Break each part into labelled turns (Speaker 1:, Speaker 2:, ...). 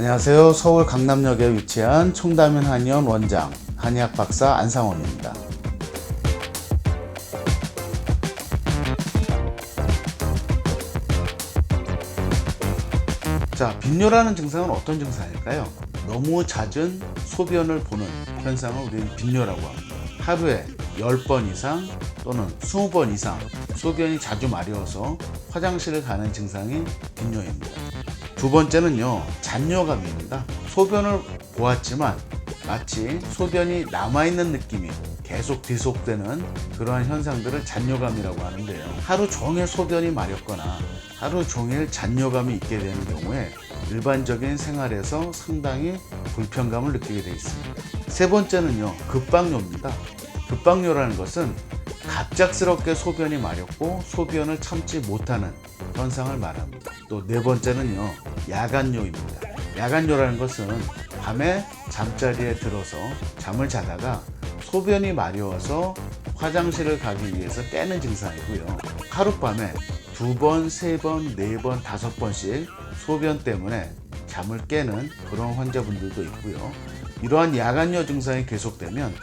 Speaker 1: 안녕하세요. 서울 강남역에 위치한 청담인 한의원 원장 한의학 박사 안상원입니다. 자, 빈뇨라는 증상은 어떤 증상일까요? 너무 잦은 소변을 보는 현상을 우리는 빈뇨라고 합니다. 하루에 10번 이상 또는 20번 이상 소변이 자주 마려워서 화장실을 가는 증상이 빈뇨입니다. 두 번째는요, 잔뇨감입니다. 소변을 보았지만 마치 소변이 남아있는 느낌이 계속 지속되는 그러한 현상들을 잔뇨감이라고 하는데요. 하루 종일 소변이 마렵거나 하루 종일 잔뇨감이 있게 되는 경우에 일반적인 생활에서 상당히 불편감을 느끼게 되어 있습니다. 세 번째는요, 급박뇨입니다. 급박뇨라는 것은 갑작스럽게 소변이 마렵고 소변을 참지 못하는 현상을 말합니다. 또 네 번째는요, 야간뇨입니다. 야간뇨라는 것은 밤에 잠자리에 들어서 잠을 자다가 소변이 마려워서 화장실을 가기 위해서 깨는 증상이고요. 하룻밤에 2번, 3번, 4번, 5번씩 소변 때문에 잠을 깨는 그런 환자분들도 있고요. 이러한 야간뇨 증상이 계속되면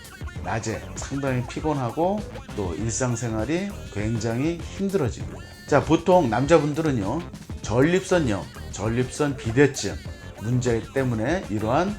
Speaker 1: 낮에 상당히 피곤하고 또 일상생활이 굉장히 힘들어집니다. 자, 보통 남자분들은요, 전립선염, 전립선 비대증 문제 때문에 이러한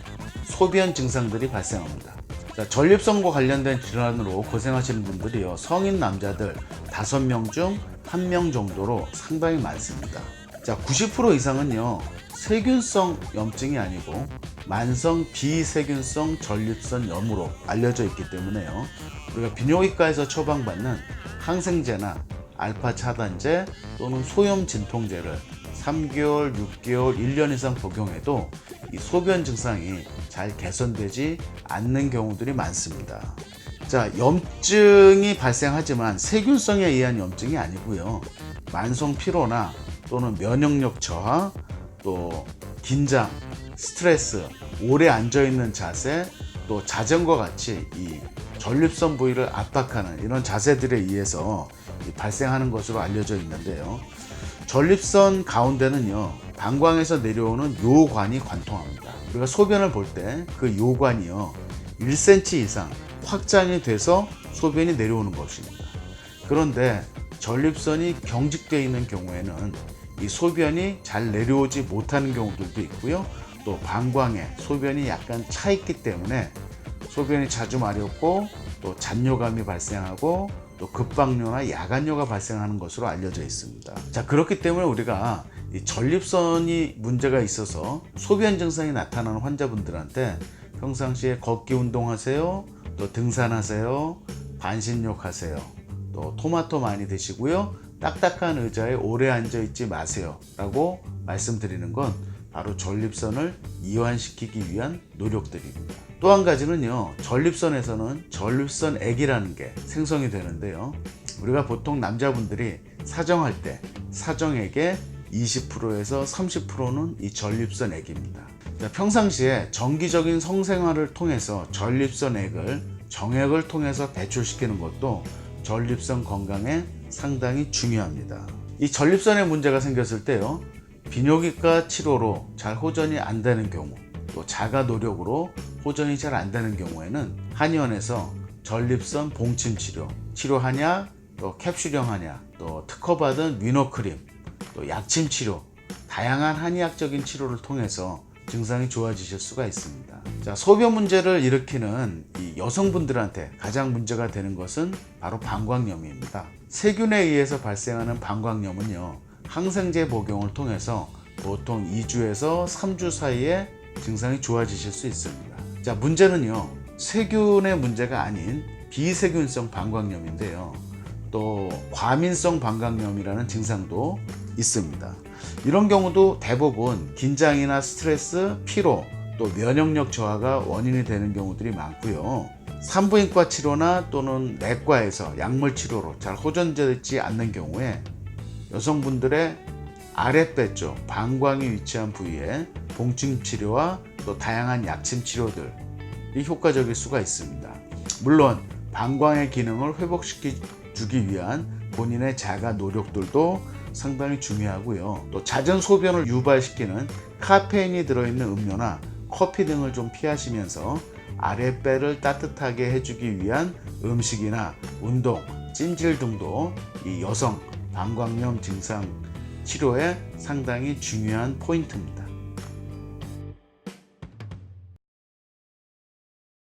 Speaker 1: 소변 증상들이 발생합니다. 자, 전립선과 관련된 질환으로 고생하시는 분들이요, 성인 남자들 5명 중 1명 정도로 상당히 많습니다. 자, 90% 이상은요, 세균성 염증이 아니고 만성 비세균성 전립선염으로 알려져 있기 때문에요, 우리가 비뇨기과에서 처방받는 항생제나 알파 차단제 또는 소염 진통제를 3개월, 6개월, 1년 이상 복용해도 이 소변 증상이 잘 개선되지 않는 경우들이 많습니다. 자, 염증이 발생하지만 세균성에 의한 염증이 아니고요, 만성 피로나 또는 면역력 저하, 또 긴장, 스트레스, 오래 앉아있는 자세, 또 자전과 같이 이 전립선 부위를 압박하는 이런 자세들에 의해서 발생하는 것으로 알려져 있는데요, 전립선 가운데는요, 방광에서 내려오는 요관이 관통합니다. 우리가 소변을 볼 때 그 요관이요, 1cm 이상 확장이 돼서 소변이 내려오는 것입니다. 그런데 전립선이 경직되어 있는 경우에는 이 소변이 잘 내려오지 못하는 경우들도 있고요, 또 방광에 소변이 약간 차 있기 때문에 소변이 자주 마렵고 또 잔뇨감이 발생하고 또 급박뇨나 야간뇨가 발생하는 것으로 알려져 있습니다. 자, 그렇기 때문에 우리가 이 전립선이 문제가 있어서 소변 증상이 나타나는 환자분들한테 평상시에 걷기 운동하세요, 또 등산하세요, 반신욕하세요, 또 토마토 많이 드시고요, 딱딱한 의자에 오래 앉아 있지 마세요 라고 말씀드리는 건 바로 전립선을 이완시키기 위한 노력들입니다. 또 한 가지는요, 전립선에서는 전립선액이라는 게 생성이 되는데요, 우리가 보통 남자분들이 사정할 때 사정액의 20%에서 30%는 이 전립선액입니다. 평상시에 정기적인 성생활을 통해서 전립선액을 정액을 통해서 배출시키는 것도 전립선 건강에 상당히 중요합니다. 이 전립선에 문제가 생겼을 때요, 비뇨기과 치료로 잘 호전이 안 되는 경우, 또 자가 노력으로 호전이 잘 안 되는 경우에는 한의원에서 전립선 봉침 치료 한약, 또 캡슐형 한약, 또 특허받은 위노크림, 또 약침 치료, 다양한 한의학적인 치료를 통해서 증상이 좋아지실 수가 있습니다. 자, 소변 문제를 일으키는 이 여성분들한테 가장 문제가 되는 것은 바로 방광염입니다. 세균에 의해서 발생하는 방광염은요, 항생제 복용을 통해서 보통 2주에서 3주 사이에 증상이 좋아지실 수 있습니다. 자, 문제는요, 세균의 문제가 아닌 비세균성 방광염인데요, 또 과민성 방광염이라는 증상도 있습니다. 이런 경우도 대부분 긴장이나 스트레스, 피로, 또 면역력 저하가 원인이 되는 경우들이 많고요, 산부인과 치료나 또는 내과에서 약물 치료로 잘 호전되지 않는 경우에 여성분들의 아랫배 쪽 방광이 위치한 부위에 봉침 치료와 또 다양한 약침 치료들이 효과적일 수가 있습니다. 물론 방광의 기능을 회복시켜 주기 위한 본인의 자가 노력들도 상당히 중요하고요. 또 잦은 소변을 유발시키는 카페인이 들어있는 음료나 커피 등을 좀 피하시면서 아랫배를 따뜻하게 해주기 위한 음식이나 운동, 찜질 등도 이 여성 방광염 증상 치료에 상당히 중요한 포인트입니다.